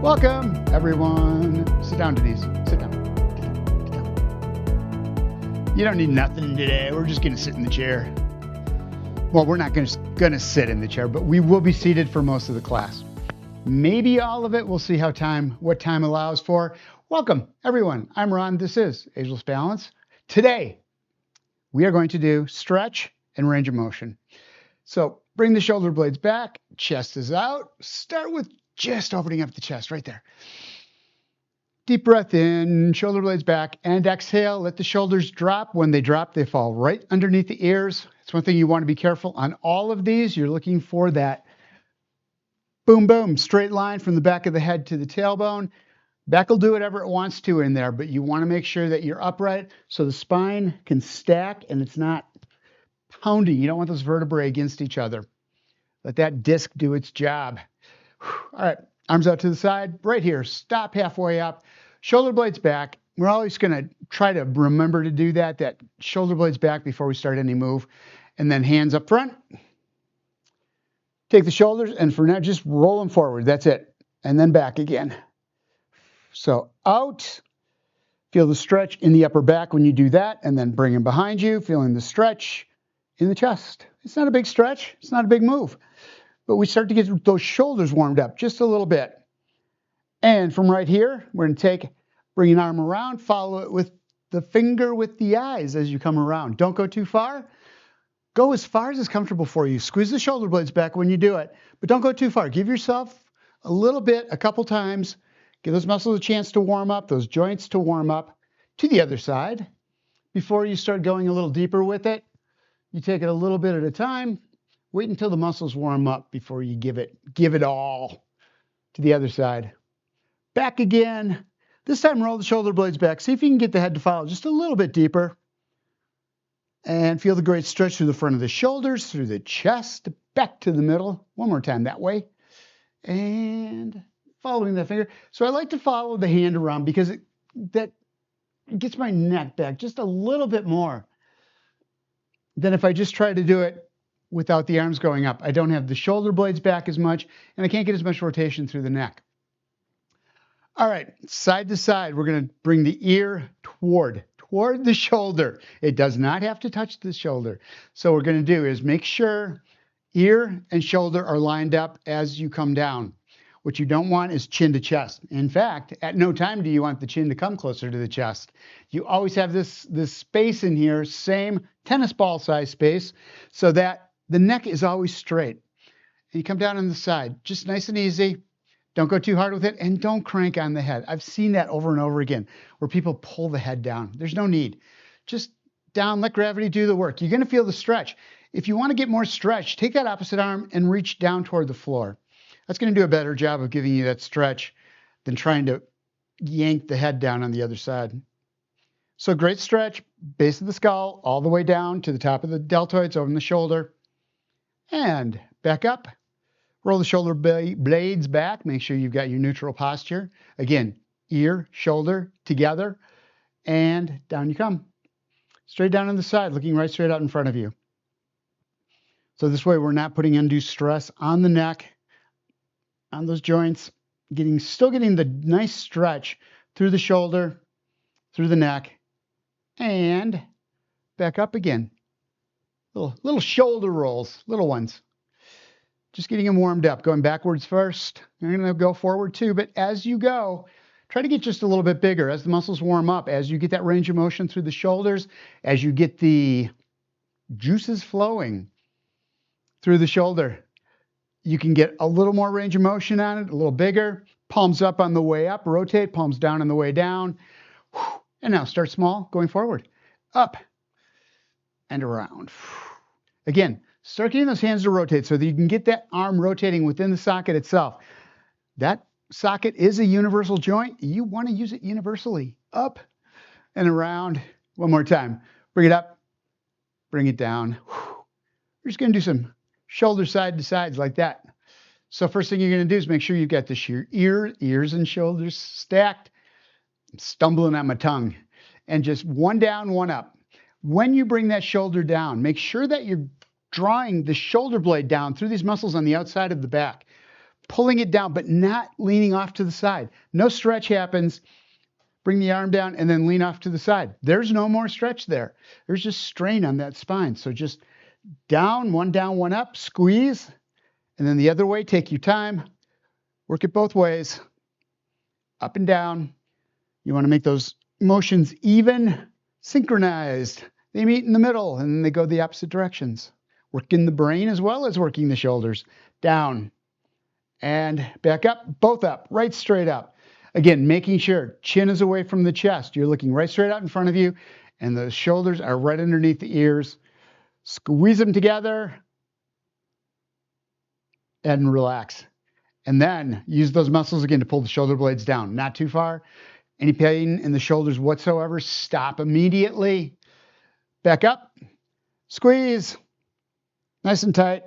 Welcome, everyone. Sit down, Denise. Sit down. Get down. Get down. You don't need nothing today. We're just going to sit in the chair. Well, we're not going to sit in the chair, but we will be seated for most of the class. Maybe all of it. We'll see what time allows for. Welcome, everyone. I'm Ron. This is Ageless Balance. Today, we are going to do stretch and range of motion. So bring the shoulder blades back. Chest is out. Start with just opening up the chest right there. Deep breath in, shoulder blades back, and exhale. Let the shoulders drop. When they drop, they fall right underneath the ears. It's one thing you want to be careful on all of these. You're looking for that boom, boom, straight line from the back of the head to the tailbone. Back will do whatever it wants to in there, but you want to make sure that you're upright so the spine can stack and it's not pounding. You don't want those vertebrae against each other. Let that disc do its job. All right, arms out to the side, right here. Stop halfway up, shoulder blades back. We're always going to try to remember to do that shoulder blades back before we start any move. And then hands up front. Take the shoulders, and for now, just roll them forward. That's it. And then back again. So out. Feel the stretch in the upper back when you do that, and then bring them behind you, feeling the stretch in the chest. It's not a big stretch. It's not a big move. But we start to get those shoulders warmed up just a little bit. And from right here, we're going to bring an arm around, follow it with the finger with the eyes as you come around. Don't go too far. Go as far as is comfortable for you. Squeeze the shoulder blades back when you do it, but don't go too far. Give yourself a little bit, a couple times. Give those muscles a chance to warm up, those joints to warm up. To the other side. Before you start going a little deeper with it, you take it a little bit at a time. Wait until the muscles warm up before you give it all. To the other side. Back again. This time roll the shoulder blades back. See if you can get the head to follow just a little bit deeper. And feel the great stretch through the front of the shoulders, through the chest, back to the middle. One more time that way. And following that finger. So I like to follow the hand around because that gets my neck back just a little bit more than if I just try to do it without the arms going up. I don't have the shoulder blades back as much, and I can't get as much rotation through the neck. All right, side to side, we're going to bring the ear toward the shoulder. It does not have to touch the shoulder. So what we're going to do is make sure ear and shoulder are lined up as you come down. What you don't want is chin to chest. In fact, at no time do you want the chin to come closer to the chest. You always have this space in here, same tennis ball size space, so that the neck is always straight. And you come down on the side, just nice and easy. Don't go too hard with it, and don't crank on the head. I've seen that over and over again, where people pull the head down. There's no need. Just down, let gravity do the work. You're going to feel the stretch. If you want to get more stretch, take that opposite arm and reach down toward the floor. That's going to do a better job of giving you that stretch than trying to yank the head down on the other side. So great stretch, base of the skull, all the way down to the top of the deltoids, over the shoulder. And back up. Roll the shoulder blades back. Make sure you've got your neutral posture. Again, ear, shoulder together, and down you come. Straight down on the side, looking right straight out in front of you. So this way we're not putting undue stress on the neck, on those joints, still getting the nice stretch through the shoulder, through the neck, and back up again. Little shoulder rolls, little ones. Just getting them warmed up, going backwards first. You're going to go forward too, but as you go, try to get just a little bit bigger as the muscles warm up, as you get that range of motion through the shoulders, as you get the juices flowing through the shoulder. You can get a little more range of motion on it, a little bigger. Palms up on the way up, rotate, palms down on the way down. And now start small, going forward. Up and around. Again, start getting those hands to rotate so that you can get that arm rotating within the socket itself. That socket is a universal joint. You want to use it universally. Up and around. One more time. Bring it up. Bring it down. We're just going to do some shoulder side to sides like that. So first thing you're going to do is make sure you've got this ears and shoulders stacked. I'm stumbling on my tongue. And just one down, one up. When you bring that shoulder down, make sure that you're drawing the shoulder blade down through these muscles on the outside of the back. pulling it down, but not leaning off to the side. No stretch happens. Bring the arm down and then lean off to the side. There's no more stretch there. There's just strain on that spine. So just down, one up, squeeze, and then the other way, take your time. Work it both ways, up and down. You want to make those motions even, synchronized. They meet in the middle and then they go the opposite directions. Working the brain as well as working the shoulders. Down and back up, both up, right straight up. Again, making sure chin is away from the chest. You're looking right straight out in front of you and the shoulders are right underneath the ears. Squeeze them together and relax. And then use those muscles again to pull the shoulder blades down. Not too far. Any pain in the shoulders whatsoever, stop immediately. Back up. Squeeze. Nice and tight.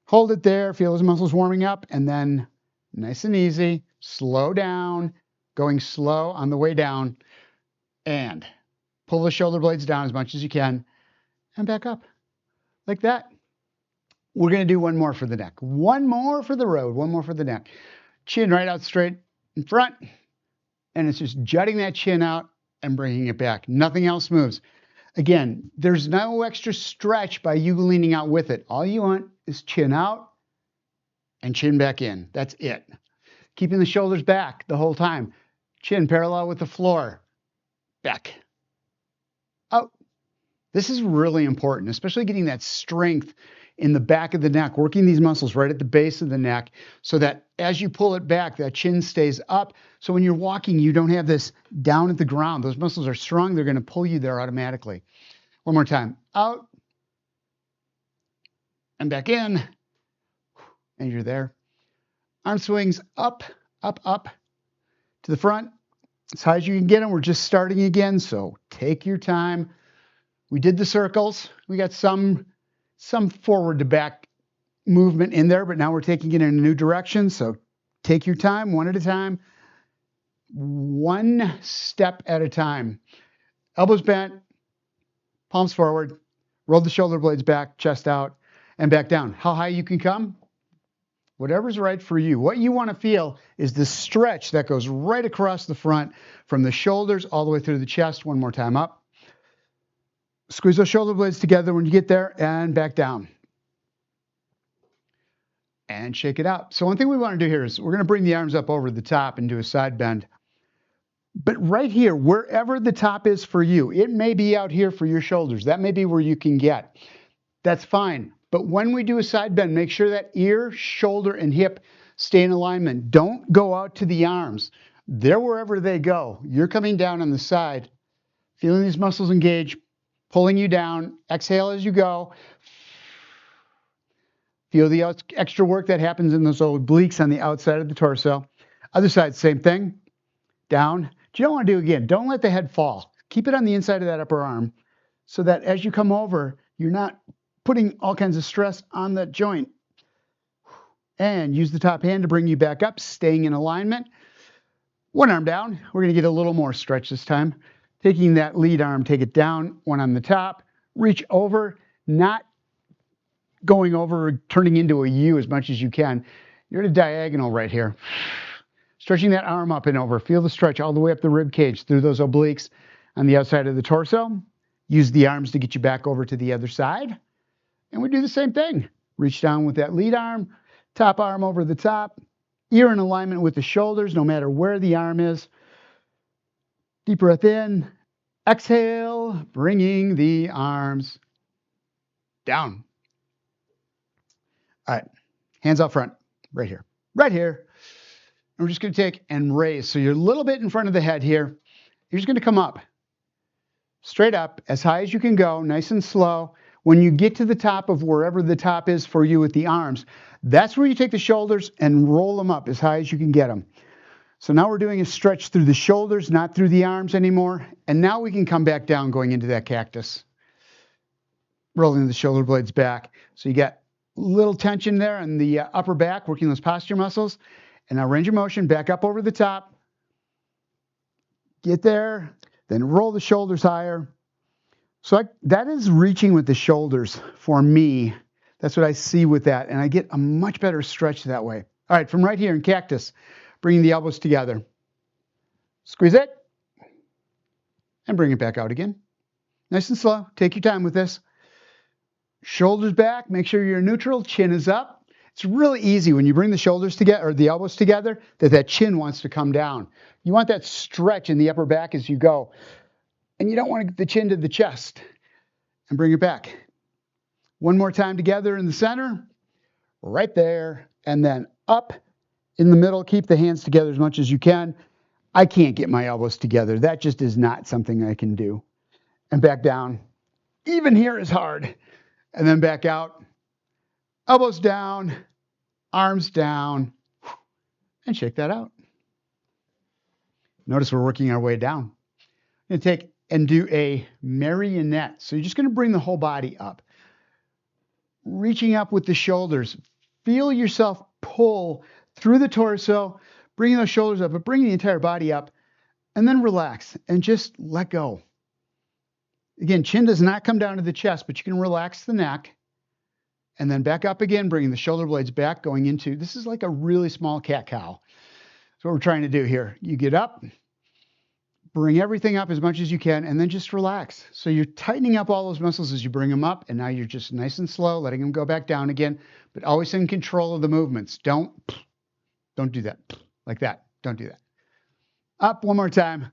Hold it there. Feel those muscles warming up. And then nice and easy. Slow down. Going slow on the way down. And pull the shoulder blades down as much as you can. And back up. Like that. We're going to do one more for the neck. One more for the road. One more for the neck. Chin right out straight in front. And it's just jutting that chin out and bringing it back. Nothing else moves. Again, there's no extra stretch by you leaning out with it. All you want is chin out and chin back in. That's it. Keeping the shoulders back the whole time. Chin parallel with the floor. Back. Out. This is really important, especially getting that strength in the back of the neck, working these muscles right at the base of the neck so that as you pull it back, that chin stays up. So when you're walking, you don't have this down at the ground. Those muscles are strong. They're going to pull you there automatically. One more time. Out. And back in. And you're there. Arm swings up, up, up to the front. As high as you can get them. We're just starting again, so take your time. We did the circles. We got some forward to back movement in there, but now we're taking it in a new direction. So take your time, one at a time, one step at a time. Elbows bent, palms forward, roll the shoulder blades back, chest out, and back down. How high you can come? Whatever's right for you. What you want to feel is the stretch that goes right across the front from the shoulders all the way through the chest. One more time up. Squeeze those shoulder blades together when you get there and back down. And shake it out. So one thing we want to do here is we're going to bring the arms up over the top and do a side bend. But right here, wherever the top is for you, it may be out here for your shoulders. That may be where you can get. That's fine. But when we do a side bend, make sure that ear, shoulder, and hip stay in alignment. Don't go out to the arms. They're wherever they go. You're coming down on the side, feeling these muscles engage, pulling you down. Exhale as you go. Feel the extra work that happens in those obliques on the outside of the torso. Other side, same thing. Down. What you don't want to do again, don't let the head fall. Keep it on the inside of that upper arm so that as you come over, you're not putting all kinds of stress on that joint. And use the top hand to bring you back up, staying in alignment. One arm down. We're going to get a little more stretch this time. Taking that lead arm, take it down, one on the top. Reach over, not going over, turning into a U as much as you can. You're at a diagonal right here. Stretching that arm up and over. Feel the stretch all the way up the rib cage through those obliques on the outside of the torso. Use the arms to get you back over to the other side. And we do the same thing. Reach down with that lead arm, top arm over the top, ear in alignment with the shoulders, no matter where the arm is. Deep breath in. Exhale, bringing the arms down. All right, hands out front, right here, right here. And we're just going to take and raise. So you're a little bit in front of the head here. You're just going to come up, straight up, as high as you can go, nice and slow. When you get to the top of wherever the top is for you with the arms, that's where you take the shoulders and roll them up as high as you can get them. So now we're doing a stretch through the shoulders, not through the arms anymore. And now we can come back down going into that cactus. Rolling the shoulder blades back. So you got a little tension there in the upper back, working those posture muscles. And now range of motion, back up over the top. Get there, then roll the shoulders higher. So that is reaching with the shoulders for me. That's what I see with that, and I get a much better stretch that way. All right, from right here in cactus, bringing the elbows together. Squeeze it, and bring it back out again. Nice and slow. Take your time with this. Shoulders back. Make sure you're neutral. Chin is up. It's really easy when you bring the shoulders together, or the elbows together, that chin wants to come down. You want that stretch in the upper back as you go. And you don't want to get the chin to the chest. And bring it back. One more time together in the center. Right there. And then up in the middle. Keep the hands together as much as you can. I can't get my elbows together. That just is not something I can do. And back down. Even here is hard. And then back out. Elbows down. Arms down. And shake that out. Notice we're working our way down. I'm going to take and do a marionette. So you're just going to bring the whole body up. Reaching up with the shoulders. Feel yourself pull through the torso, bringing those shoulders up, but bringing the entire body up, and then relax and just let go. Again, chin does not come down to the chest, but you can relax the neck, and then back up again, bringing the shoulder blades back, going into, this is like a really small cat-cow. That's what we're trying to do here. You get up, bring everything up as much as you can, and then just relax. So you're tightening up all those muscles as you bring them up, and now you're just nice and slow, letting them go back down again, but always in control of the movements. Don't do that. Like that. Don't do that. Up one more time.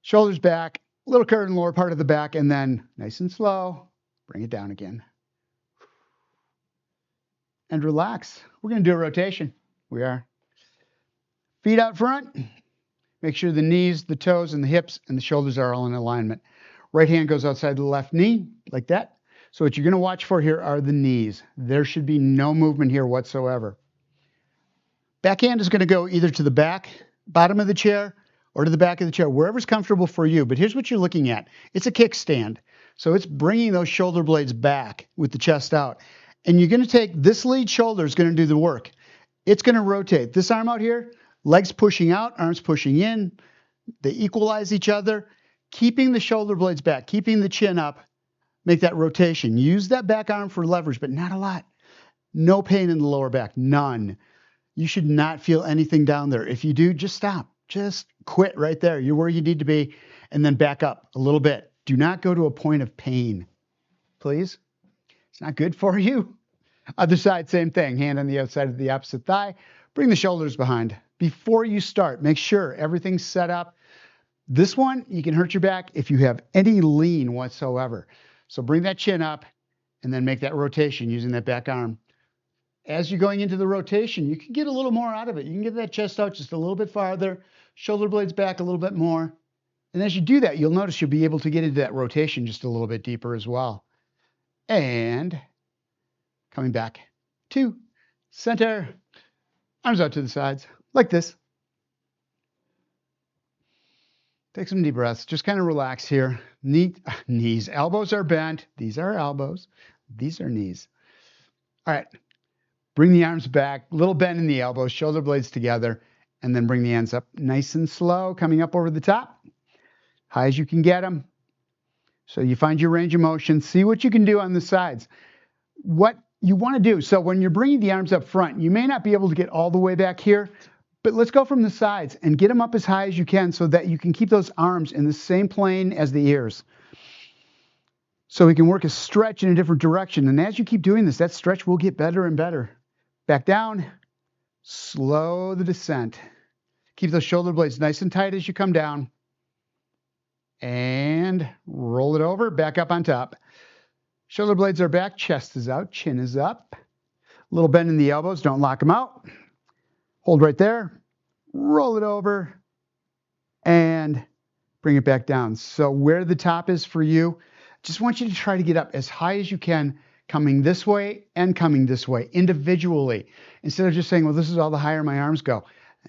Shoulders back, a little curve in the lower part of the back, and then nice and slow, bring it down again. And relax. We're going to do a rotation. We are. Feet out front. Make sure the knees, the toes, and the hips and the shoulders are all in alignment. Right hand goes outside the left knee, like that. So what you're going to watch for here are the knees. There should be no movement here whatsoever. Back hand is going to go either to the back, bottom of the chair, or to the back of the chair, wherever's comfortable for you. But here's what you're looking at. It's a kickstand. So it's bringing those shoulder blades back with the chest out. And you're going to take this lead shoulder is going to do the work. It's going to rotate. This arm out here, legs pushing out, arms pushing in. They equalize each other, keeping the shoulder blades back, keeping the chin up. Make that rotation. Use that back arm for leverage, but not a lot. No pain in the lower back, none. You should not feel anything down there. If you do, just stop. Just quit right there. You're where you need to be, and then back up a little bit. Do not go to a point of pain, please. It's not good for you. Other side, same thing. Hand on the outside of the opposite thigh. Bring the shoulders behind. Before you start, make sure everything's set up. This one, you can hurt your back if you have any lean whatsoever. So bring that chin up and then make that rotation using that back arm. As you're going into the rotation, you can get a little more out of it. You can get that chest out just a little bit farther, shoulder blades back a little bit more. And as you do that, you'll notice you'll be able to get into that rotation just a little bit deeper as well. And coming back to center, arms out to the sides, like this. Take some deep breaths. Just kind of relax here. Knees. Elbows are bent. These are elbows. These are knees. All right. Bring the arms back. Little bend in the elbows. Shoulder blades together. And then bring the hands up nice and slow. Coming up over the top. High as you can get them. So you find your range of motion. See what you can do on the sides. What you want to do. So when you're bringing the arms up front, you may not be able to get all the way back here. But let's go from the sides and get them up as high as you can so that you can keep those arms in the same plane as the ears. So we can work a stretch in a different direction. And as you keep doing this, that stretch will get better and better. Back down. Slow the descent. Keep those shoulder blades nice and tight as you come down. And roll it over. Back up on top. Shoulder blades are back. Chest is out. Chin is up. A little bend in the elbows. Don't lock them out. Hold right there, roll it over, and bring it back down. So where the top is for you, just want you to try to get up as high as you can, coming this way and coming this way individually, instead of just saying, well, this is all the higher my arms go.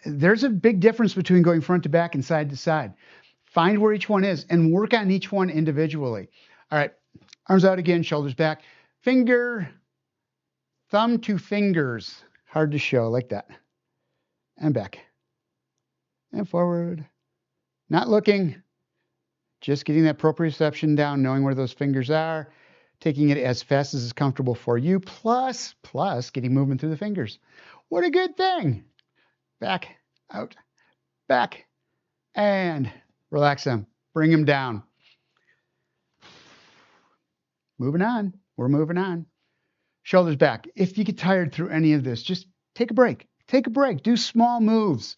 There's a big difference between going front to back and side to side. Find where each one is and work on each one individually. All right, arms out again, shoulders back. Finger, thumb to fingers. Hard to show, like that. And back. And forward. Not looking. Just getting that proprioception down, knowing where those fingers are. taking it as fast as is comfortable for you, plus getting movement through the fingers. What a good thing. Back, out, back, and relax them. Bring them down. Moving on. We're moving on. Shoulders back. If you get tired through any of this, just take a break. Take a break. Do small moves.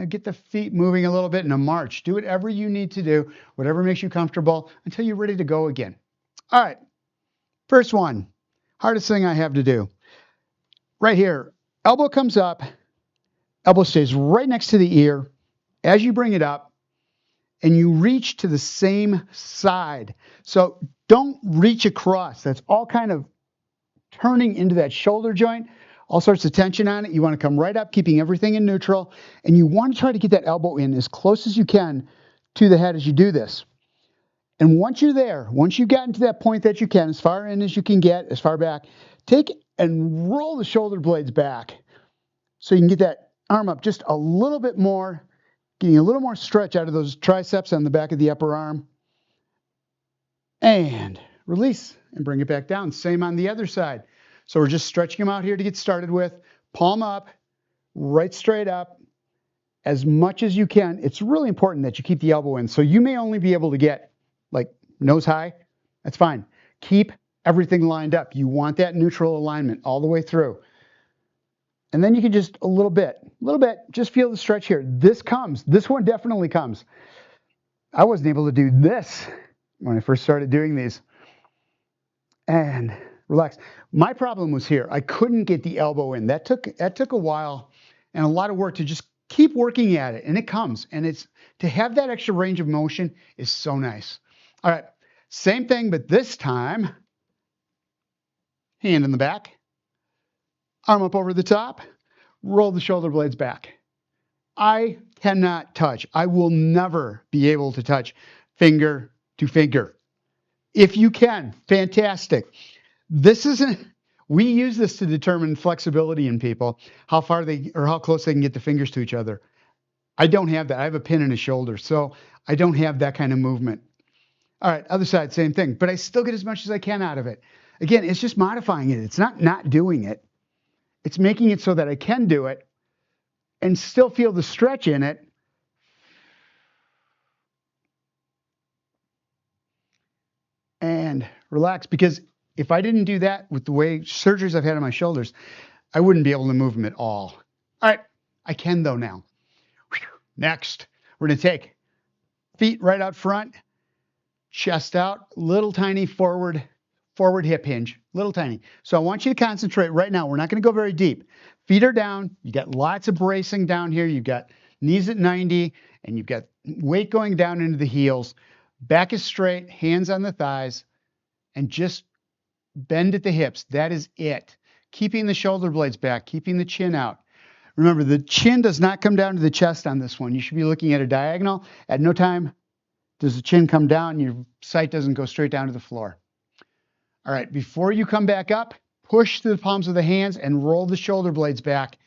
Get the feet moving a little bit in a march. Do whatever you need to do, whatever makes you comfortable until you're ready to go again. All right. First one. Hardest thing I have to do. Right here. Elbow comes up. Elbow stays right next to the ear. As you bring it up, and you reach to the same side. So don't reach across. That's all kind of turning into that shoulder joint. All sorts of tension on it. You want to come right up, keeping everything in neutral. And you want to try to get that elbow in as close as you can to the head as you do this. And once you're there, once you've gotten to that point that you can, as far in as you can get, as far back, take and roll the shoulder blades back so you can get that arm up just a little bit more, getting a little more stretch out of those triceps on the back of the upper arm. And release and bring it back down. Same on the other side. So we're just stretching them out here to get started with. Palm up, right straight up, as much as you can. It's really important that you keep the elbow in. So you may only be able to get like nose high. That's fine. Keep everything lined up. You want that neutral alignment all the way through. And then you can just a little bit, just feel the stretch here. This comes. This one definitely comes. I wasn't able to do this when I first started doing these. And relax. My problem was here. I couldn't get the elbow in. That took a while and a lot of work to just keep working at it. And it comes. And it's to have that extra range of motion is so nice. All right. Same thing, but this time, hand in the back. Arm up over the top, roll the shoulder blades back. I cannot touch. I will never be able to touch finger to finger. If you can, fantastic. We use this to determine flexibility in people, how far they or how close they can get the fingers to each other. I don't have that. I have a pin in a shoulder, so I don't have that kind of movement. All right, other side, same thing, but I still get as much as I can out of it. Again, it's just modifying it. It's not doing it. It's making it so that I can do it and still feel the stretch in it. And relax, because if I didn't do that with the way surgeries I've had on my shoulders, I wouldn't be able to move them at all. All right, I can though now. Next, we're going to take feet right out front, chest out, little tiny forward hip hinge, little tiny. So I want you to concentrate right now. We're not going to go very deep. Feet are down. You got lots of bracing down here. You've got knees at 90, and you've got weight going down into the heels. Back is straight, hands on the thighs, and just bend at the hips. That is it. Keeping the shoulder blades back, keeping the chin out. Remember, the chin does not come down to the chest on this one. You should be looking at a diagonal. At no time does the chin come down. Your sight doesn't go straight down to the floor. All right, before you come back up, push through the palms of the hands and roll the shoulder blades back.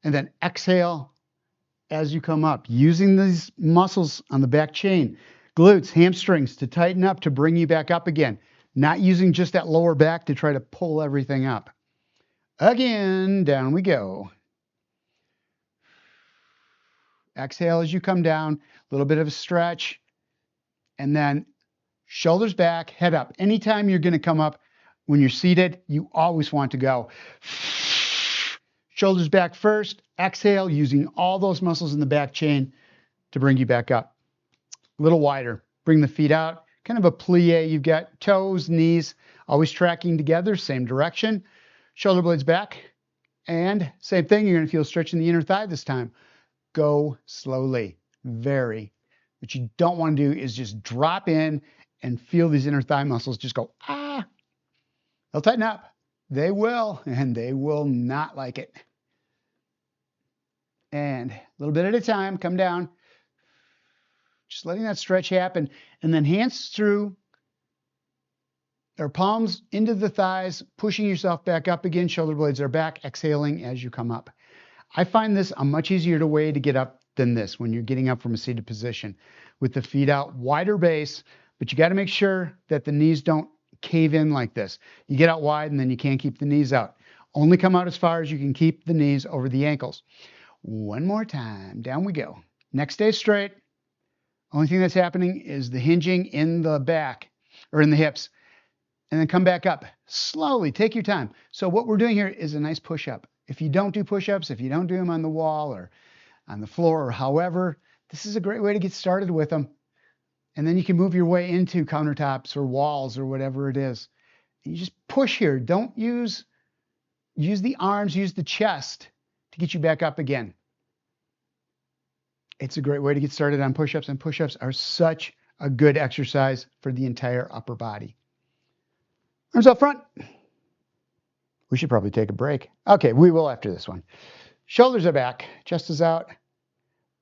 And then exhale as you come up, using these muscles on the back chain, glutes, hamstrings to tighten up to bring you back up again. Not using just that lower back to try to pull everything up. Again, down we go. Exhale as you come down, a little bit of a stretch. And then shoulders back, head up. Anytime you're going to come up when you're seated, you always want to go. Shoulders back first. Exhale, using all those muscles in the back chain to bring you back up. A little wider. Bring the feet out. Kind of a plie. You've got toes, knees, always tracking together, same direction. Shoulder blades back. And same thing, you're going to feel stretch in the inner thigh this time. Go slowly. Very. What you don't want to do is just drop in and feel these inner thigh muscles just go, ah. They'll tighten up. They will, and they will not like it. And a little bit at a time, come down. Just letting that stretch happen. And then hands through, or palms into the thighs, pushing yourself back up again. Shoulder blades are back, exhaling as you come up. I find this a much easier way to get up than this when you're getting up from a seated position. With the feet out, wider base, but you got to make sure that the knees don't cave in like this. You get out wide and then you can't keep the knees out. Only come out as far as you can keep the knees over the ankles. One more time. Down we go. Neck stays straight. Only thing that's happening is the hinging in the back or in the hips. And then come back up. Slowly, take your time. So what we're doing here is a nice push-up. If you don't do push-ups, if you don't do them on the wall or on the floor or however, this is a great way to get started with them. And then you can move your way into countertops or walls or whatever it is. And you just push here. Don't use the arms, use the chest to get you back up again. It's a great way to get started on push-ups, and push-ups are such a good exercise for the entire upper body. Arms up front. We should probably take a break. Okay, we will after this one. Shoulders are back, chest is out.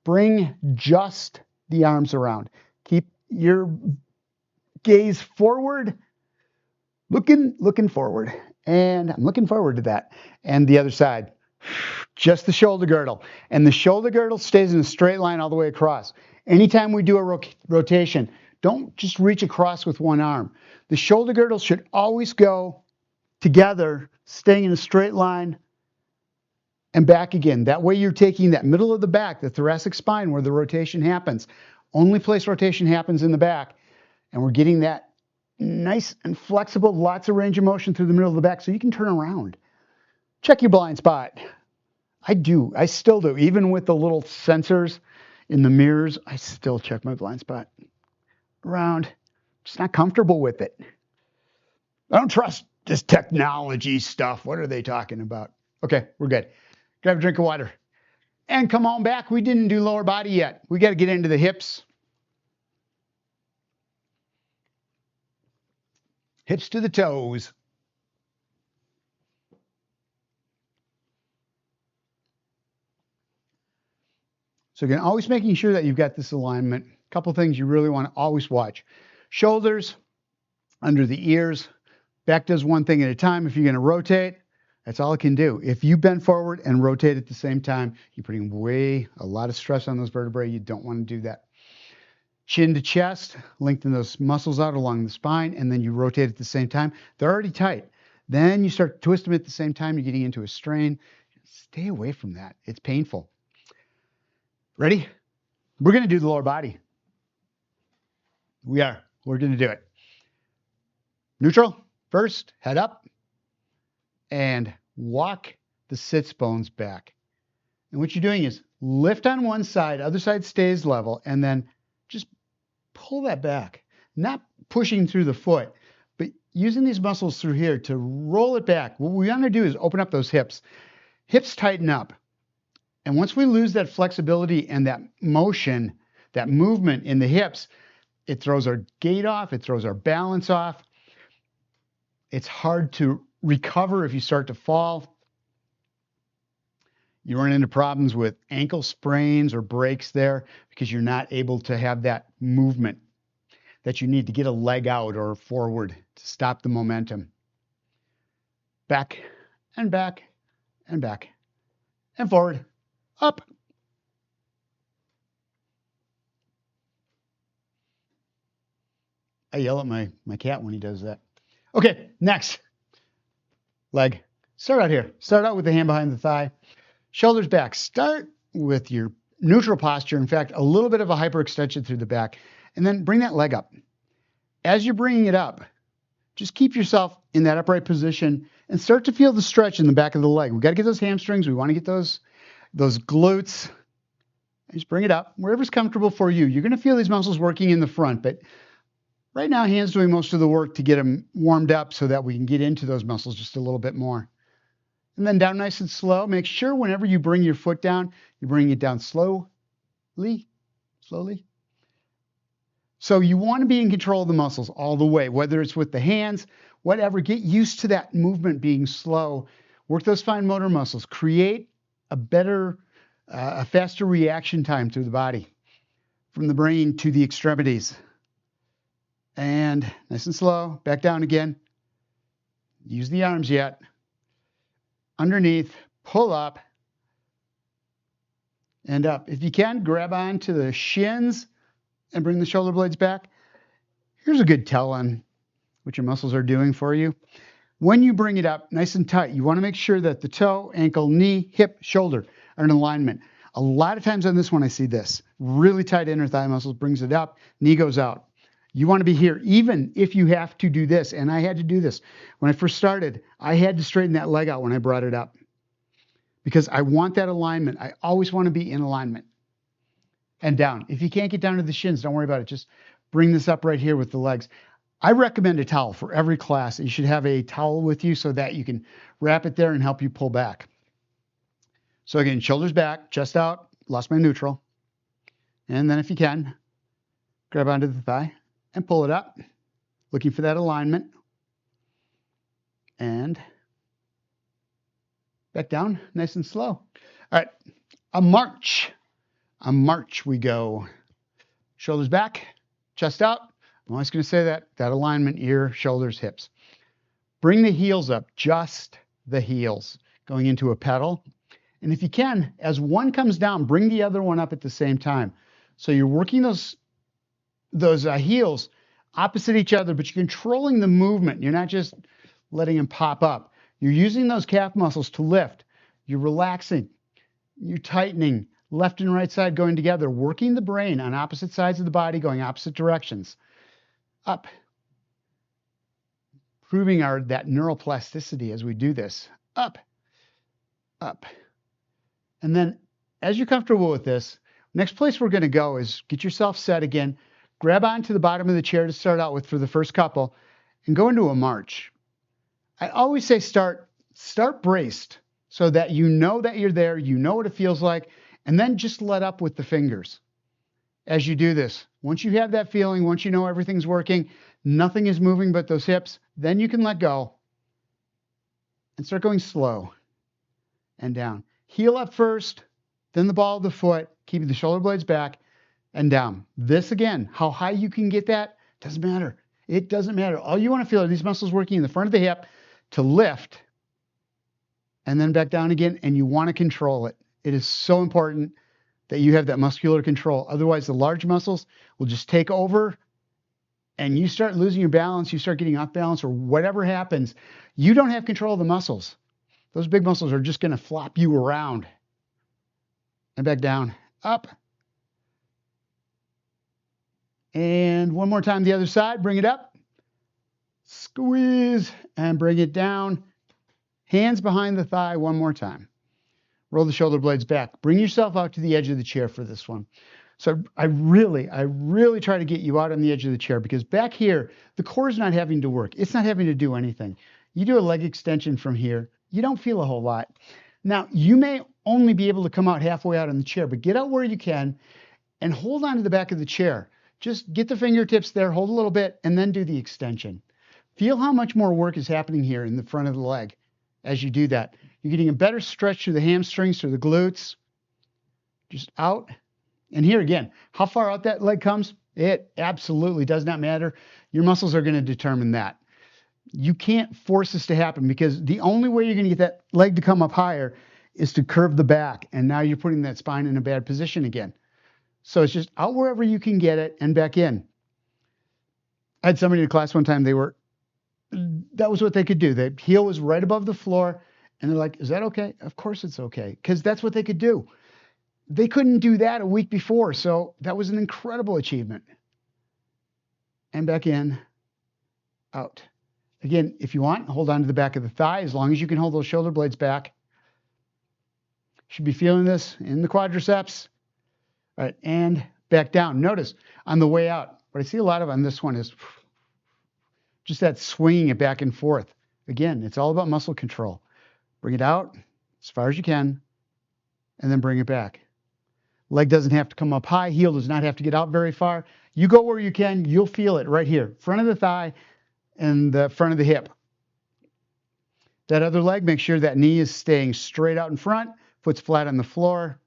Bring just the arms around. Keep your gaze forward, looking forward. And I'm looking forward to that. And the other side, just the shoulder girdle. And the shoulder girdle stays in a straight line all the way across. Anytime we do a rotation, don't just reach across with one arm. The shoulder girdle should always go together, staying in a straight line and back again. That way you're taking that middle of the back, the thoracic spine where the rotation happens. Only place rotation happens in the back. And we're getting that nice and flexible, lots of range of motion through the middle of the back so you can turn around. Check your blind spot. I still do. Even with the little sensors in the mirrors, I still check my blind spot. Around. Just not comfortable with it. I don't trust this technology stuff. What are they talking about? Okay, we're good. Grab a drink of water. And come on back. We didn't do lower body yet. We got to get into the hips. Hips to the toes. So again, always making sure that you've got this alignment. A couple things you really want to always watch. Shoulders, under the ears. Back does one thing at a time. If you're going to rotate, that's all it can do. If you bend forward and rotate at the same time, you're putting a lot of stress on those vertebrae. You don't want to do that. Chin to chest, lengthen those muscles out along the spine, and then you rotate at the same time. They're already tight. Then you start to twist them at the same time. You're getting into a strain. Stay away from that. It's painful. Ready? We're going to do the lower body. We're going to do it. Neutral, first, head up, and walk the sits bones back. And what you're doing is lift on one side, other side stays level, and then just pull that back. Not pushing through the foot, but using these muscles through here to roll it back. What we want to do is open up those hips. Hips tighten up. And once we lose that flexibility and that motion, that movement in the hips, it throws our gait off, it throws our balance off. It's hard to recover if you start to fall. You run into problems with ankle sprains or breaks there because you're not able to have that movement that you need to get a leg out or forward to stop the momentum. Back and back and back and forward, up. I yell at my cat when he does that. Okay, next. Leg. Start out here. Start out with the hand behind the thigh. Shoulders back. Start with your neutral posture. In fact, a little bit of a hyperextension through the back. And then bring that leg up. As you're bringing it up, just keep yourself in that upright position and start to feel the stretch in the back of the leg. We've got to get those hamstrings. We want to get those glutes. Just bring it up. Wherever's comfortable for you. You're going to feel these muscles working in the front, but right now, hands doing most of the work to get them warmed up so that we can get into those muscles just a little bit more. And then down nice and slow. Make sure whenever you bring your foot down, you bring it down slowly. So you want to be in control of the muscles all the way, whether it's with the hands, whatever. Get used to that movement being slow. Work those fine motor muscles. Create a faster reaction time through the body from the brain to the extremities. And nice and slow, back down again. Use the arms yet. Underneath, pull up and up. If you can, grab onto the shins and bring the shoulder blades back. Here's a good tell on what your muscles are doing for you. When you bring it up nice and tight, you want to make sure that the toe, ankle, knee, hip, shoulder are in alignment. A lot of times on this one, I see this. Really tight inner thigh muscles, brings it up, knee goes out. You want to be here, even if you have to do this. And I had to do this. When I first started, I had to straighten that leg out when I brought it up. Because I want that alignment. I always want to be in alignment. And down. If you can't get down to the shins, don't worry about it. Just bring this up right here with the legs. I recommend a towel for every class. You should have a towel with you so that you can wrap it there and help you pull back. So again, shoulders back, chest out, lost my neutral. And then if you can, grab onto the thigh and pull it up, looking for that alignment. And back down, nice and slow. All right, a march. A march we go. Shoulders back, chest out. I'm always going to say that alignment, ear, shoulders, hips. Bring the heels up, just the heels, going into a pedal. And if you can, as one comes down, bring the other one up at the same time. So you're working those heels opposite each other, but you're controlling the movement. You're not just letting them pop up. You're using those calf muscles to lift. You're relaxing. You're tightening. Left and right side going together, working the brain on opposite sides of the body, going opposite directions. Up. Proving that neuroplasticity as we do this. Up. Up. And then, as you're comfortable with this, next place we're going to go is get yourself set again. Grab onto the bottom of the chair to start out with for the first couple, and go into a march. I always say start braced so that you know that you're there, you know what it feels like, and then just let up with the fingers as you do this. Once you have that feeling, once you know everything's working, nothing is moving but those hips, then you can let go and start going slow and down. Heel up first, then the ball of the foot, keeping the shoulder blades back and down. This again, how high you can get that, doesn't matter. It doesn't matter. All you want to feel are these muscles working in the front of the hip to lift and then back down again, and you want to control it. It is so important that you have that muscular control. Otherwise, the large muscles will just take over and you start losing your balance, you start getting off balance, or whatever happens. You don't have control of the muscles. Those big muscles are just going to flop you around. And back down, up. And one more time the other side, bring it up. Squeeze and bring it down. Hands behind the thigh one more time. Roll the shoulder blades back. Bring yourself out to the edge of the chair for this one. So I really try to get you out on the edge of the chair, because back here, the core is not having to work. It's not having to do anything. You do a leg extension from here. You don't feel a whole lot. Now, you may only be able to come out halfway out on the chair, but get out where you can and hold on to the back of the chair. Just get the fingertips there, hold a little bit, and then do the extension. Feel how much more work is happening here in the front of the leg as you do that. You're getting a better stretch through the hamstrings, through the glutes. Just out. And here again, how far out that leg comes, it absolutely does not matter. Your muscles are going to determine that. You can't force this to happen, because the only way you're going to get that leg to come up higher is to curve the back. And now you're putting that spine in a bad position again. So it's just out wherever you can get it and back in. I had somebody in a class one time, that was what they could do. The heel was right above the floor. And they're like, is that okay? Of course it's okay. Because that's what they could do. They couldn't do that a week before. So that was an incredible achievement. And back in, out. Again, if you want, hold on to the back of the thigh, as long as you can hold those shoulder blades back. Should be feeling this in the quadriceps. All right, and back down. Notice on the way out, what I see a lot of on this one is just that swinging it back and forth. Again, it's all about muscle control. Bring it out as far as you can, and then bring it back. Leg doesn't have to come up high. Heel does not have to get out very far. You go where you can. You'll feel it right here. Front of the thigh and the front of the hip. That other leg, make sure that knee is staying straight out in front. Foot's flat on the floor.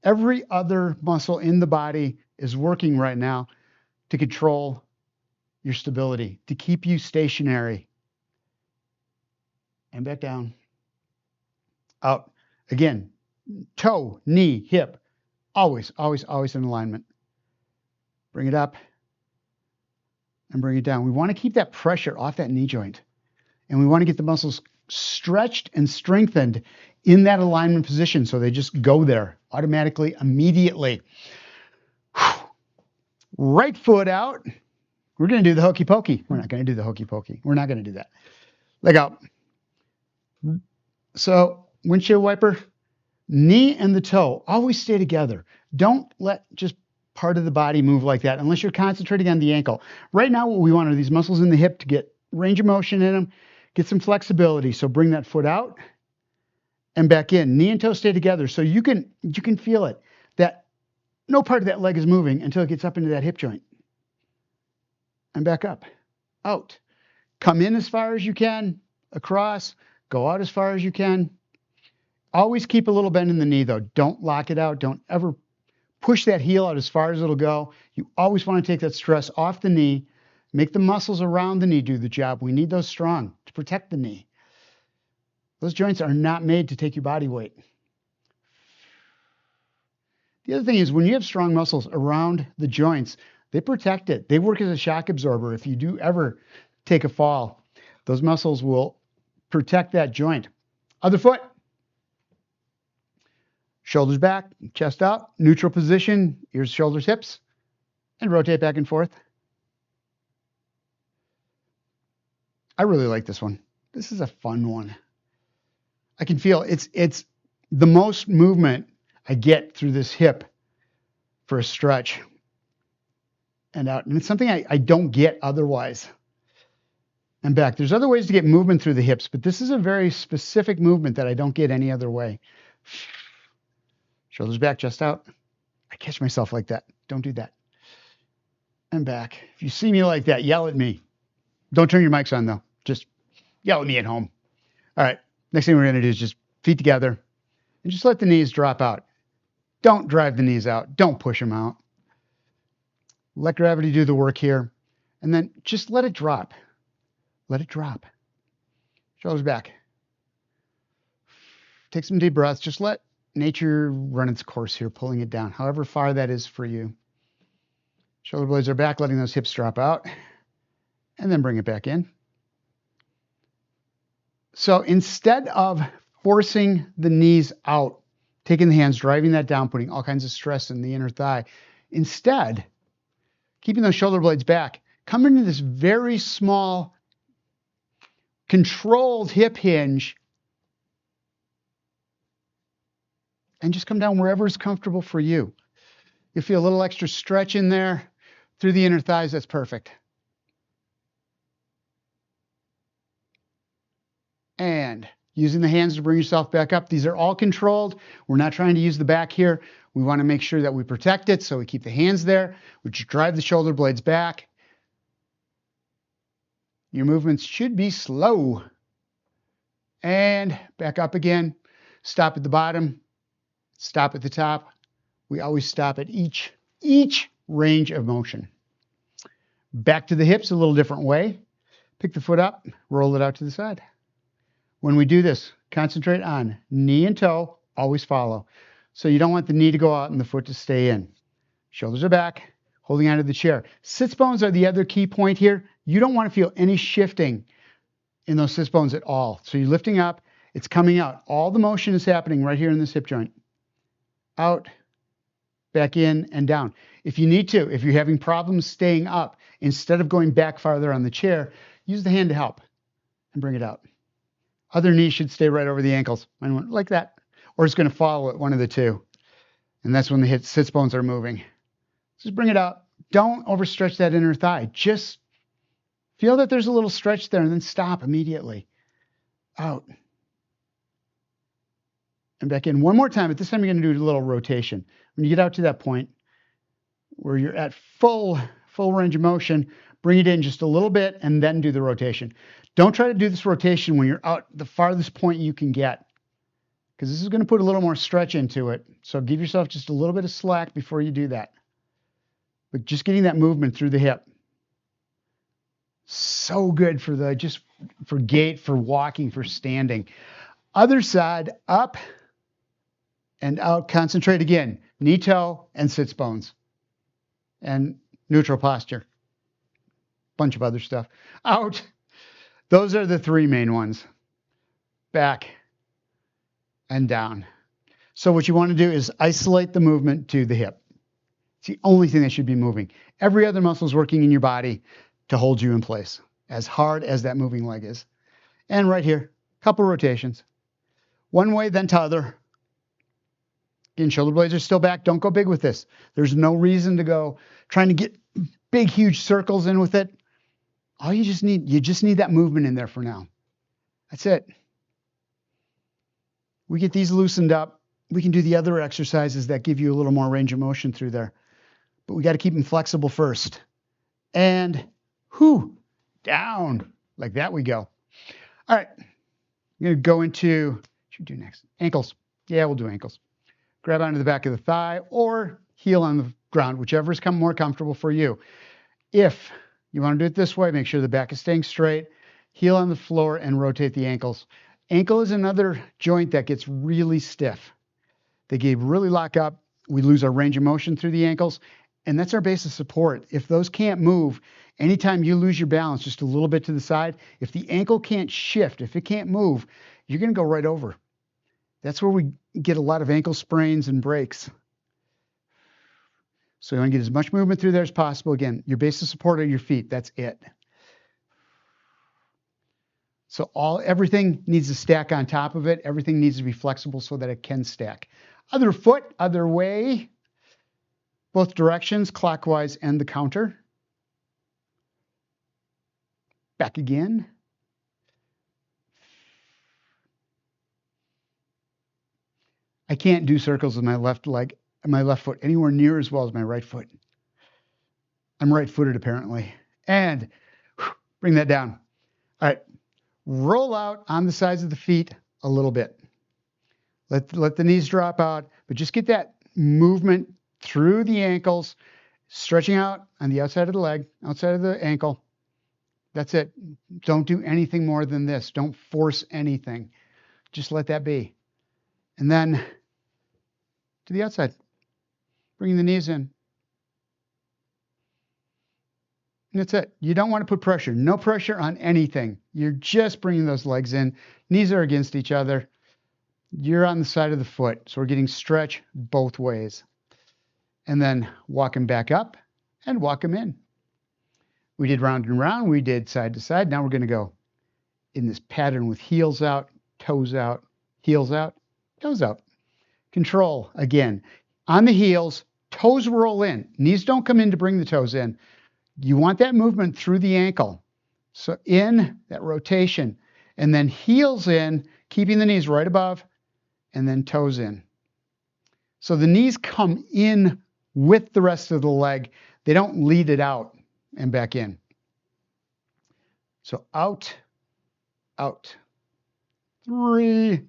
Every other muscle in the body is working right now to control your stability, to keep you stationary. And back down. Out. Again, toe, knee, hip. Always in alignment. Bring it up. and bring it down. We want to keep that pressure off that knee joint. And we want to get the muscles stretched and strengthened in that alignment position so they just go there automatically, immediately. Right foot out. We're going to do the hokey pokey. We're not going to do the hokey pokey. We're not going to do that. Leg out. So windshield wiper, knee and the toe always stay together. Don't let just part of the body move like that unless you're concentrating on the ankle. Right now, what we want are these muscles in the hip to get range of motion in them, get some flexibility. So bring that foot out and back in. Knee and toe stay together so you can feel it. That no part of that leg is moving until it gets up into that hip joint. And back up, out. Come in as far as you can, across, go out as far as you can. Always keep a little bend in the knee though. Don't lock it out. Don't ever push that heel out as far as it'll go. You always want to take that stress off the knee. Make the muscles around the knee do the job. We need those strong to protect the knee. Those joints are not made to take your body weight. The other thing is when you have strong muscles around the joints, they protect it. They work as a shock absorber. If you do ever take a fall, those muscles will protect that joint. Other foot. Shoulders back, chest out, neutral position, ears, shoulders, hips, and rotate back and forth. I really like this one. This is a fun one. I can feel it's the most movement I get through this hip for a stretch and out. And it's something I don't get otherwise. And back. There's other ways to get movement through the hips, but this is a very specific movement that I don't get any other way. Shoulders back, chest out. I catch myself like that. Don't do that. And back. If you see me like that, yell at me. Don't turn your mics on, though. Just yell at me at home. All right. Next thing we're going to do is just feet together and just let the knees drop out. Don't drive the knees out. Don't push them out. Let gravity do the work here. And then just let it drop. Let it drop. Shoulders back. Take some deep breaths. Just let nature run its course here, pulling it down, however far that is for you. Shoulder blades are back, letting those hips drop out, and then bring it back in. So instead of forcing the knees out, taking the hands, driving that down, putting all kinds of stress in the inner thigh, instead, keeping those shoulder blades back, come into this very small, controlled hip hinge and just come down wherever is comfortable for you. You feel a little extra stretch in there through the inner thighs. That's perfect. And using the hands to bring yourself back up. These are all controlled. We're not trying to use the back here. We want to make sure that we protect it. So we keep the hands there. We just drive the shoulder blades back. Your movements should be slow. And back up again. Stop at the bottom. Stop at the top. We always stop at each range of motion. Back to the hips a little different way. Pick the foot up, roll it out to the side. When we do this, concentrate on knee and toe, always follow. So you don't want the knee to go out and the foot to stay in. Shoulders are back, holding onto the chair. Sits bones are the other key point here. You don't want to feel any shifting in those sits bones at all. So you're lifting up, it's coming out. All the motion is happening right here in this hip joint. Out, back in, and down. If you need to, if you're having problems staying up, instead of going back farther on the chair, use the hand to help and bring it out. Other knee should stay right over the ankles, like that. Or it's going to follow it, one of the two. And that's when the sits bones are moving. Just bring it out. Don't overstretch that inner thigh. Just feel that there's a little stretch there and then stop immediately. Out. And back in one more time, but this time you're going to do a little rotation. When you get out to that point where you're at full range of motion, bring it in just a little bit and then do the rotation. Don't try to do this rotation when you're out the farthest point you can get, because this is going to put a little more stretch into it. So give yourself just a little bit of slack before you do that. But just getting that movement through the hip. So good for for gait, for walking, for standing. Other side, up and out. Concentrate again. Knee, toe, and sits bones. And neutral posture. bunch of other stuff. Out. Those are the three main ones. Back and down. So what you want to do is isolate the movement to the hip. It's the only thing that should be moving. Every other muscle is working in your body to hold you in place, as hard as that moving leg is. And right here, a couple rotations. One way, then to other. Again, shoulder blades are still back. Don't go big with this. There's no reason to go trying to get big, huge circles in with it. All you just need that movement in there for now. That's it. We get these loosened up. We can do the other exercises that give you a little more range of motion through there. But we got to keep them flexible first. And down. Like that we go. All right. I'm going to go into, what should we do next? Ankles. Yeah, we'll do ankles. Grab onto the back of the thigh or heel on the ground, whichever is more comfortable for you. If you want to do it this way, make sure the back is staying straight, heel on the floor, and rotate the ankles. Ankle is another joint that gets really stiff. They really lock up. We lose our range of motion through the ankles, and that's our base of support. If those can't move, anytime you lose your balance just a little bit to the side, if the ankle can't shift, if it can't move, you're going to go right over. That's where we get a lot of ankle sprains and breaks. So you want to get as much movement through there as possible. Again, your base of support are your feet. That's it. So everything needs to stack on top of it. Everything needs to be flexible so that it can stack. Other foot, other way. Both directions, clockwise and the counter. Back again. I can't do circles with my left leg and my left foot anywhere near as well as my right foot. I'm right-footed apparently. And bring that down. All right. Roll out on the sides of the feet a little bit. Let the knees drop out, but just get that movement through the ankles, stretching out on the outside of the leg, outside of the ankle. That's it. Don't do anything more than this. Don't force anything. Just let that be. And then to the outside, bringing the knees in. And that's it. You don't want to put pressure. No pressure on anything. You're just bringing those legs in. Knees are against each other. You're on the side of the foot. So we're getting stretch both ways. And then walk them back up and walk them in. We did round and round. We did side to side. Now we're going to go in this pattern with heels out, toes out, heels out, toes out. Control, again, on the heels, toes roll in. Knees don't come in to bring the toes in. You want that movement through the ankle. So in, that rotation, and then heels in, keeping the knees right above, and then toes in. So the knees come in with the rest of the leg. They don't lead it out and back in. So out, out, 3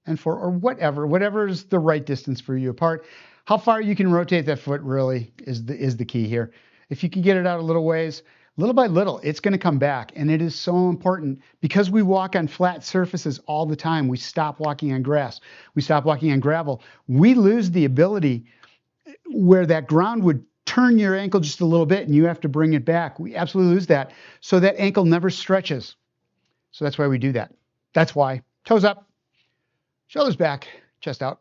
and 4, or whatever is the right distance for you apart. How far you can rotate that foot really is the key here. If you can get it out a little ways, little by little, it's going to come back. And it is so important because we walk on flat surfaces all the time. We stop walking on grass. We stop walking on gravel. We lose the ability where that ground would turn your ankle just a little bit and you have to bring it back. We absolutely lose that. So that ankle never stretches. So that's why we do that. That's why. Toes up, shoulders back, chest out.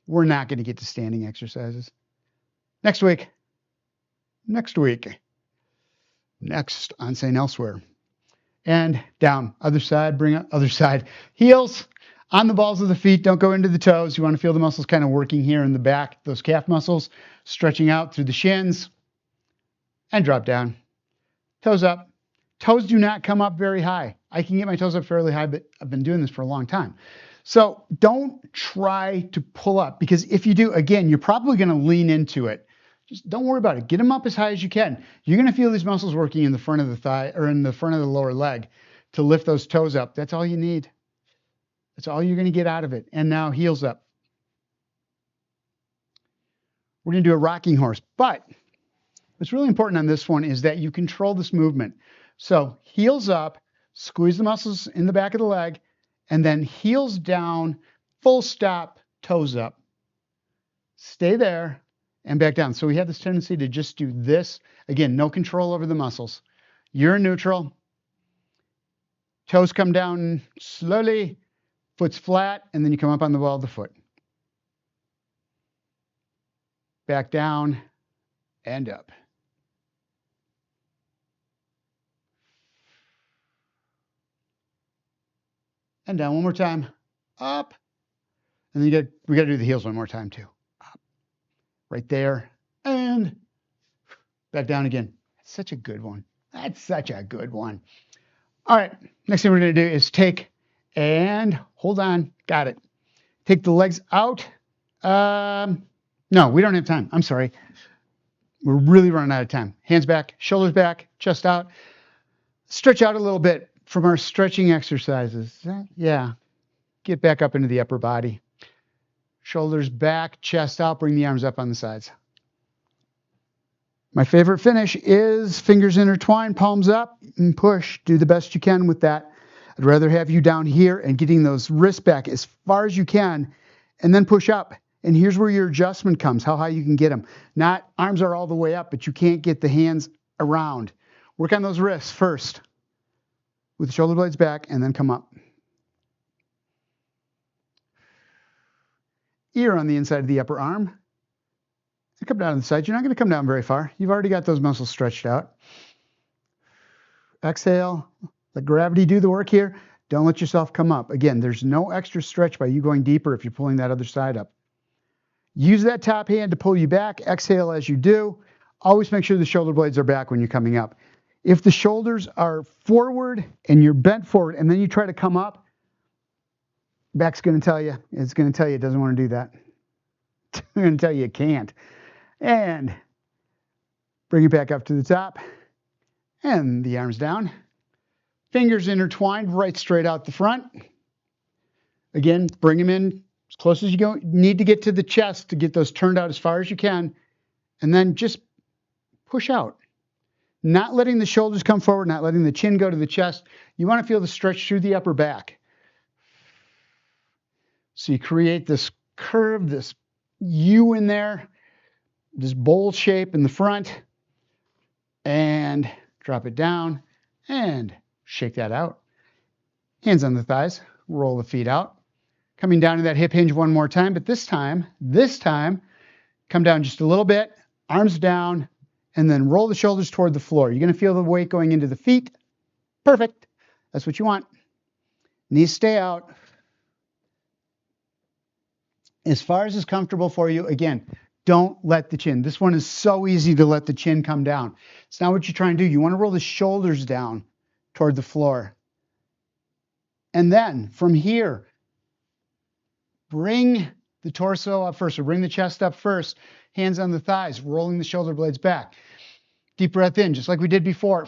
We're not going to get to standing exercises. Next week. Next on St. Elsewhere. And down, other side, bring up, other side. Heels on the balls of the feet, don't go into the toes. You want to feel the muscles kind of working here in the back, those calf muscles, stretching out through the shins, and drop down. Toes up. Toes do not come up very high. I can get my toes up fairly high, but I've been doing this for a long time. So don't try to pull up, because if you do, again, you're probably going to lean into it. Just don't worry about it. Get them up as high as you can. You're going to feel these muscles working in the front of the thigh or in the front of the lower leg to lift those toes up. That's all you need. That's all you're going to get out of it. And now heels up. We're going to do a rocking horse. But what's really important on this one is that you control this movement. So heels up, squeeze the muscles in the back of the leg, and then heels down, full stop, toes up. Stay there. And back down. So we have this tendency to just do this. Again, no control over the muscles. You're in neutral. Toes come down slowly. Foot's flat, and then you come up on the ball of the foot. Back down and up. And down one more time. Up. And then we got to do the heels one more time too. Up. Right there. And back down again. That's such a good one. That's such a good one. All right. Next thing we're going to do is take and hold on. Got it. Take the legs out. No, we don't have time. I'm sorry. We're really running out of time. Hands back, shoulders back, chest out. Stretch out a little bit from our stretching exercises. Yeah. Get back up into the upper body. Shoulders back, chest out, bring the arms up on the sides. My favorite finish is fingers intertwined, palms up, and push. Do the best you can with that. I'd rather have you down here and getting those wrists back as far as you can, and then push up. And here's where your adjustment comes, how high you can get them. Not arms are all the way up, but you can't get the hands around. Work on those wrists first with the shoulder blades back, and then come up. Ear on the inside of the upper arm. And come down to the side. You're not going to come down very far. You've already got those muscles stretched out. Exhale. Let gravity do the work here. Don't let yourself come up. Again, there's no extra stretch by you going deeper if you're pulling that other side up. Use that top hand to pull you back. Exhale as you do. Always make sure the shoulder blades are back when you're coming up. If the shoulders are forward and you're bent forward and then you try to come up, back's going to tell you. It's going to tell you it doesn't want to do that. It's going to tell you it can't. And bring it back up to the top. And the arms down. Fingers intertwined right straight out the front. Again, bring them in as close as you go. Need to get to the chest to get those turned out as far as you can. And then just push out. Not letting the shoulders come forward, not letting the chin go to the chest. You want to feel the stretch through the upper back. So you create this curve, this U in there, this bowl shape in the front, and drop it down and shake that out. Hands on the thighs, roll the feet out. Coming down to that hip hinge one more time, but this time, come down just a little bit, arms down, and then roll the shoulders toward the floor. You're going to feel the weight going into the feet. Perfect. That's what you want. Knees stay out. As far as is comfortable for you, again, don't let the chin. This one is so easy to let the chin come down. It's not what you're trying to do. You want to roll the shoulders down toward the floor. And then from here, bring the torso up first, or bring the chest up first. Hands on the thighs, rolling the shoulder blades back. Deep breath in, just like we did before.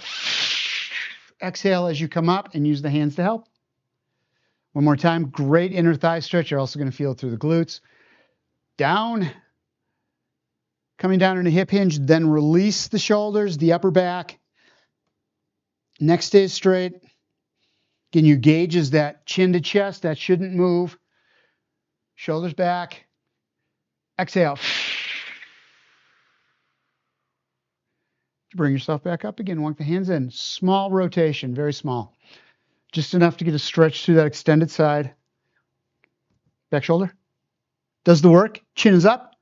Exhale as you come up and use the hands to help. One more time. Great inner thigh stretch. You're also going to feel it through the glutes. Down. Coming down in a hip hinge, then release the shoulders, the upper back. Neck stays straight. Again, your gauge is that chin to chest. That shouldn't move. Shoulders back. Exhale. Bring yourself back up again. Walk the hands in. Small rotation, very small. Just enough to get a stretch through that extended side. Back shoulder. Does the work. Chin is up.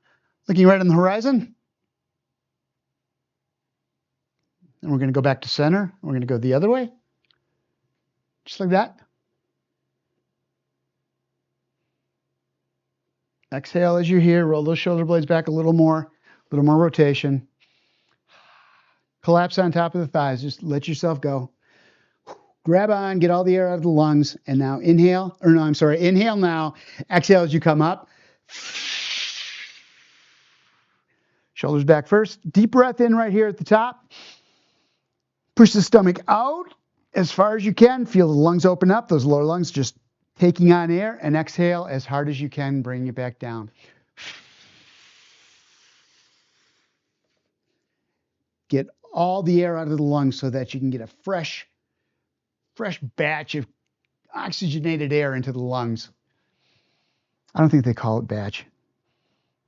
Looking right on the horizon. And we're going to go back to center. We're going to go the other way. Just like that. Exhale as you're here. Roll those shoulder blades back a little more rotation. Collapse on top of the thighs. Just let yourself go. Grab on, get all the air out of the lungs, and now inhale. Inhale now. Exhale as you come up. Shoulders back first. Deep breath in right here at the top. Push the stomach out as far as you can. Feel the lungs open up. Those lower lungs just taking on air. And exhale as hard as you can, bringing it back down. Get all the air out of the lungs so that you can get a fresh batch of oxygenated air into the lungs. I don't think they call it batch.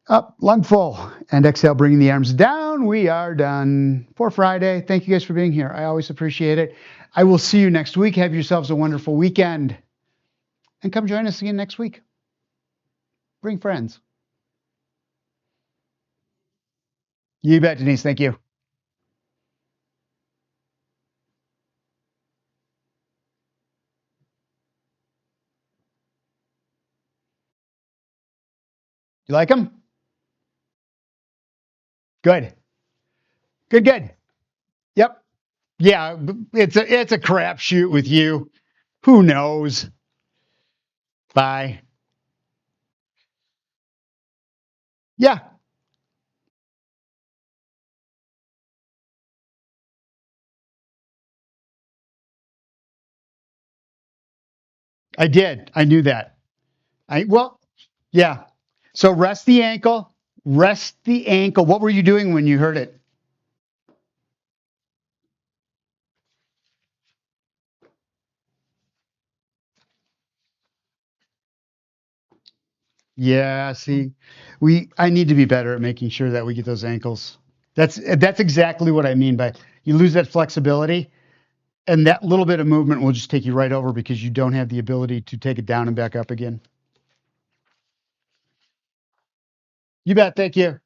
Up, lung full, and exhale, bringing the arms down. We are done for Friday. Thank you guys for being here. I always appreciate it. I will see you next week. Have yourselves a wonderful weekend. And come join us again next week. Bring friends. You bet, Denise. Thank you. You like them? Good. Good, good. Yep. Yeah, it's a crapshoot with you. Who knows? Bye. Yeah, I did. I knew that. Yeah. So rest the ankle. Rest the ankle. What were you doing when you hurt it? Yeah, see, I need to be better at making sure that we get those ankles. That's exactly what I mean by you lose that flexibility, and that little bit of movement will just take you right over because you don't have the ability to take it down and back up again. You bet. Thank you.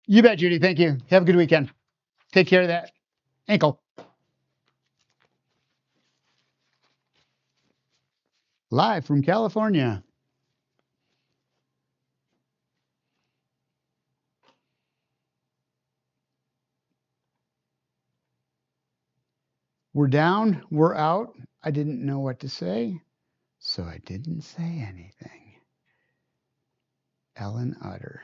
You bet, Judy. Thank you. Have a good weekend. Take care of that ankle. Live from California. We're down. We're out. I didn't know what to say, so I didn't say anything. Ellen Utter.